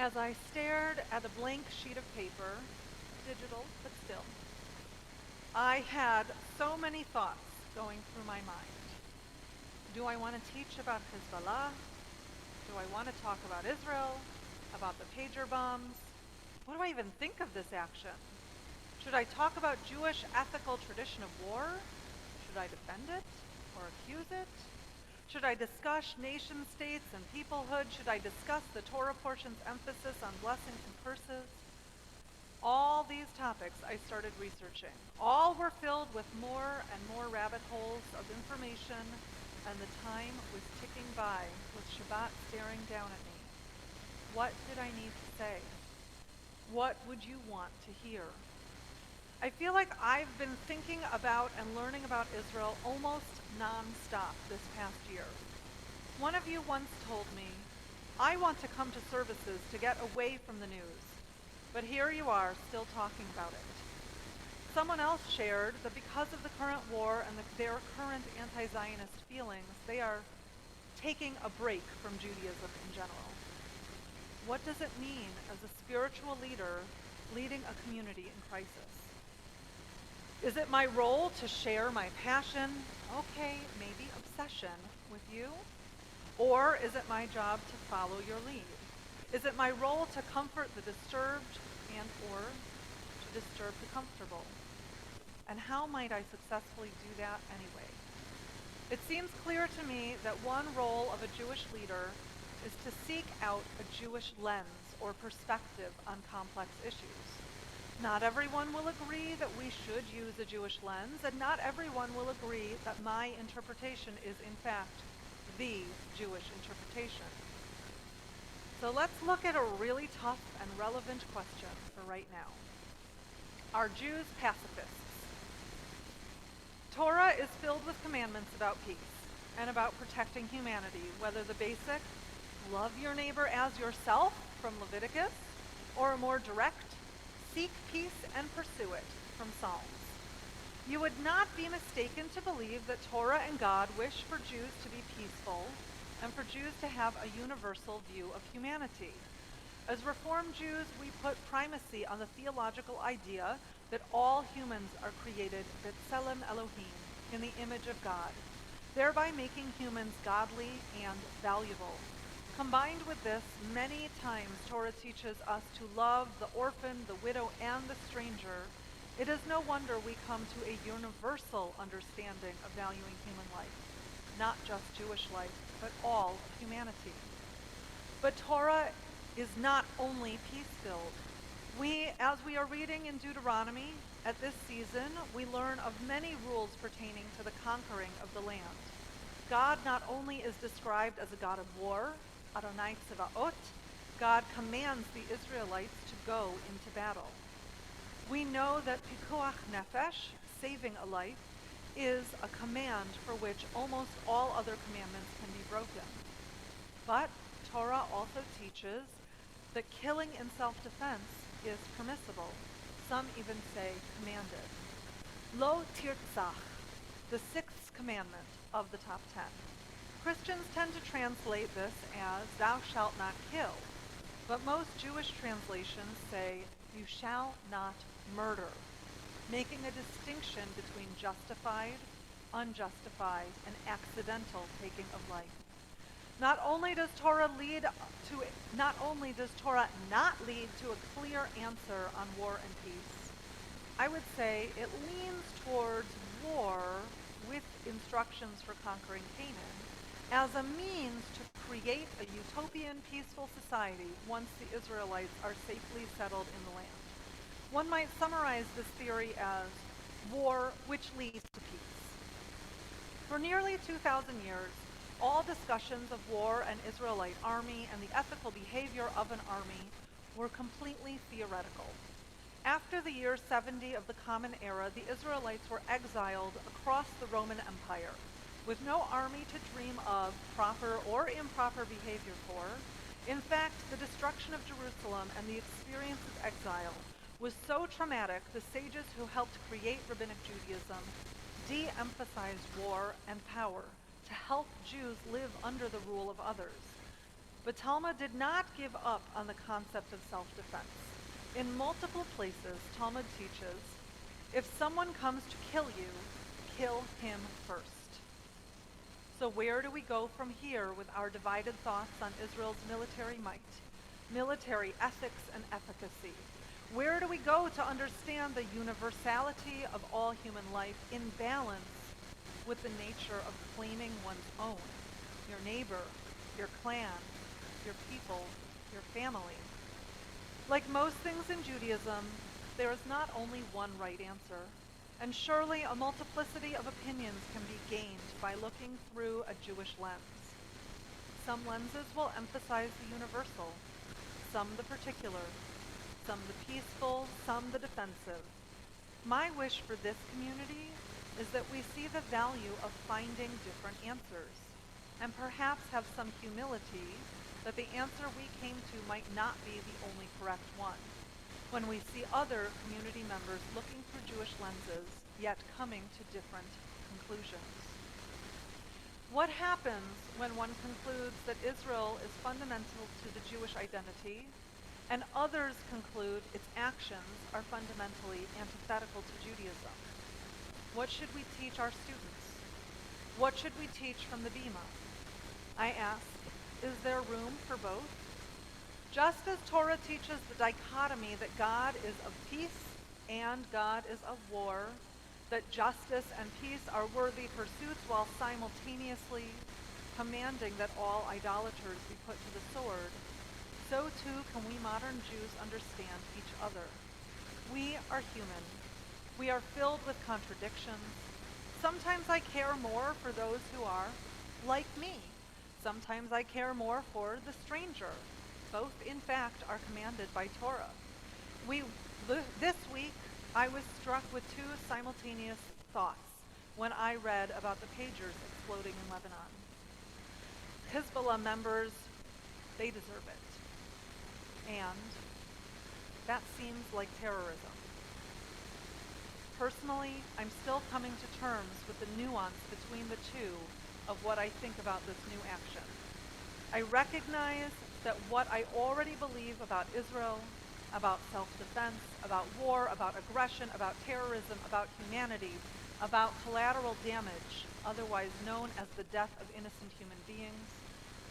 As I stared at a blank sheet of paper, digital but still, I had so many thoughts going through my mind. Do I want to teach about Hezbollah? Do I want to talk about Israel? About the pager bombs? What do I even think of this action? Should I talk about Jewish ethical tradition of war? Should I defend it or accuse it? Should I discuss nation states and peoplehood? Should I discuss the Torah portion's emphasis on blessings and curses? All these topics I started researching. All were filled with more and more rabbit holes of information, and the time was ticking by with Shabbat staring down at me. What did I need to say? What would you want to hear? I feel like I've been thinking about and learning about Israel almost non-stop this past year. One of you once told me, I want to come to services to get away from the news, but here you are still talking about it. Someone else shared that because of the current war and their current anti-Zionist feelings, they are taking a break from Judaism in general. What does it mean as a spiritual leader leading a community in crisis? Is it my role to share my passion, okay, maybe obsession, with you? Or is it my job to follow your lead? Is it my role to comfort the disturbed and or to disturb the comfortable? And how might I successfully do that anyway? It seems clear to me that one role of a Jewish leader is to seek out a Jewish lens or perspective on complex issues. Not everyone will agree that we should use a Jewish lens, and not everyone will agree that my interpretation is in fact the Jewish interpretation. So let's look at a really tough and relevant question for right now. Are Jews pacifists? Torah is filled with commandments about peace and about protecting humanity, whether the basic love your neighbor as yourself from Leviticus, or a more direct seek peace and pursue it from Psalms. You would not be mistaken to believe that Torah and God wish for Jews to be peaceful and for Jews to have a universal view of humanity. As Reformed Jews, we put primacy on the theological idea that all humans are created b'tselem Elohim, in the image of God, thereby making humans godly and valuable. Combined with this, many times Torah teaches us to love the orphan, the widow, and the stranger. It is no wonder we come to a universal understanding of valuing human life, not just Jewish life, but all of humanity. But Torah is not only peace-filled. As we are reading in Deuteronomy, at this season, we learn of many rules pertaining to the conquering of the land. God not only is described as a God of war, Adonai Tzevaot, God commands the Israelites to go into battle. We know that pikuach nefesh, saving a life, is a command for which almost all other commandments can be broken. But Torah also teaches that killing in self-defense is permissible. Some even say commanded. Lo tirtzach, the sixth commandment of the top 10. Christians tend to translate this as thou shalt not kill, but most Jewish translations say you shall not murder, making a distinction between justified, unjustified, and accidental taking of life. Not only does Torah not lead to a clear answer on war and peace, I would say it leans towards war with instructions for conquering Canaan as a means to create a utopian, peaceful society once the Israelites are safely settled in the land. One might summarize this theory as war which leads to peace. For nearly 2,000 years, all discussions of war and Israelite army and the ethical behavior of an army were completely theoretical. After the year 70 of the Common Era, the Israelites were exiled across the Roman Empire, with no army to dream of proper or improper behavior for. In fact, the destruction of Jerusalem and the experience of exile was so traumatic, the sages who helped create Rabbinic Judaism de-emphasized war and power to help Jews live under the rule of others. But Talmud did not give up on the concept of self-defense. In multiple places, Talmud teaches, if someone comes to kill you, kill him first. So where do we go from here with our divided thoughts on Israel's military might, military ethics and efficacy? Where do we go to understand the universality of all human life in balance with the nature of claiming one's own, your neighbor, your clan, your people, your family? Like most things in Judaism, there is not only one right answer, and surely a multiplicity of opinions can be gained by looking through a Jewish lens. Some lenses will emphasize the universal, some the particular, some the peaceful, some the defensive. My wish for this community is that we see the value of finding different answers, and perhaps have some humility that the answer we came to might not be the only correct one, when we see other community members looking through Jewish lenses, yet coming to different conclusions. What happens when one concludes that Israel is fundamental to the Jewish identity, and others conclude its actions are fundamentally antithetical to Judaism? What should we teach our students? What should we teach from the Bima? I ask, is there room for both? Just as Torah teaches the dichotomy that God is of peace and God is of war, that justice and peace are worthy pursuits while simultaneously commanding that all idolaters be put to the sword, so too can we modern Jews understand each other. We are human. We are filled with contradictions. Sometimes I care more for those who are like me. Sometimes I care more for the stranger. Both, in fact, are commanded by Torah. This week, I was struck with two simultaneous thoughts when I read about the pagers exploding in Lebanon. Hezbollah members, they deserve it. And that seems like terrorism. Personally, I'm still coming to terms with the nuance between the two of what I think about this new action. I recognize that what I already believe about Israel, about self-defense, about war, about aggression, about terrorism, about humanity, about collateral damage, otherwise known as the death of innocent human beings,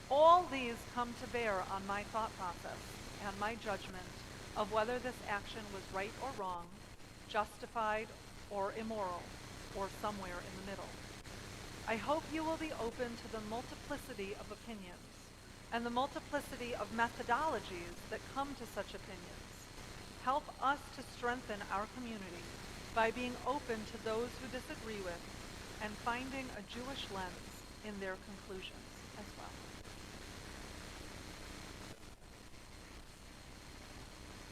all these come to bear on my thought process and my judgment of whether this action was right or wrong, justified or immoral, or somewhere in the middle. I hope you will be open to the multiplicity of opinions and the multiplicity of methodologies that come to such opinions. Help us to strengthen our community by being open to those who disagree with and finding a Jewish lens in their conclusions as well.